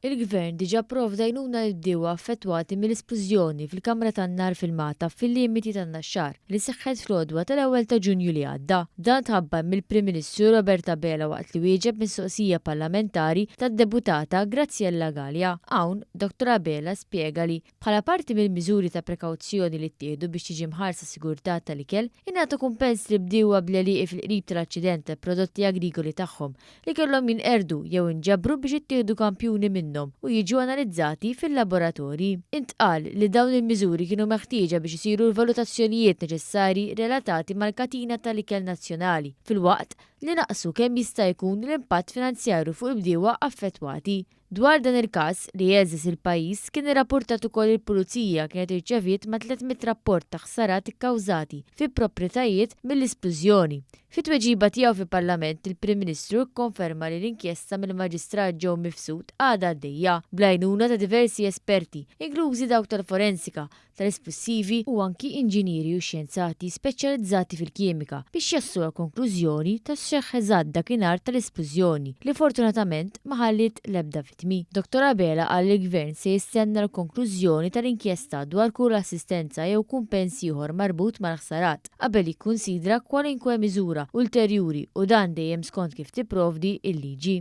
Il-Gvern diġà approvda jnuna l-bdiewa affettwati mill-esplużjoni fil-Kamra tan-Nar fil-Mata fil-limiti tan-naxxar li seħħet fl-għodwa tal-ewwel ta' Ġunju li għadda. Dan tħabbar mill-Prim Ministru Roberta Bela waqt li wieġeb mistoqsija parlamentari tad-deputata Graziella Gallia. Hawn, Dr. Bela spjega li bħala parti mill-miżuri ta' prekawzjoni li ttieħdu biex tiġi mħarsa sigurtà tal-ikel, ingħatu kumpens li bdiewa bl-għalieqi fil-qrib tal-aċċident tal-prodotti agrikoli tagħhom li kellhom jinqerdu jew inġabru biex ittieħdu kampjuni minnhom u jiġu analizzati fil-laboratorji. Intqal li dawn il-miżuri kienu meħtieġa biex isiru l-valutazzjonijiet neċessarji relatati mal-katina tal-ikel nazzjonali fil-waqt li naqsu kemm jista' jkun l-impatt finanzjarju fuq il-bdiewa affettwati. Dwar dan il-każ li jeżis il-pajjiż kien irrapportat ukoll il-Pulizija kienet irċeviet ma' 300 rapport ta' ħsarat ikkawżati fi proprjetajiet mill-isplużjoni. Fit-tweġiba tiegħu fil-Parlament il-Prim Ministru kkonferma li l-inkjesta mill-Maġistrat Joe Mifsud għadha għaddejja bl-għajnuna ta' diversi esperti, inklużi dawk tal-forensika, tal-esplosivi u anki inġinieri u xjenzati speċjalizzati fil-kimika biex jassu l-konklużjoni tas-xeħħ eżatt dakinhar tal-esplużjoni li fortunatament ma ħallit l-ebda vittmi. Dr. Bela qal li l-Gvern se jistenna l-konklużjoni tal-inkjesta dwar kura assistenza jew kumpens ieħor marbut mal-ħsarat qabel jikkunsidra kwalinkwe miżura ulterjuri u dan dejjem skont kif tipprovdi il-liġi.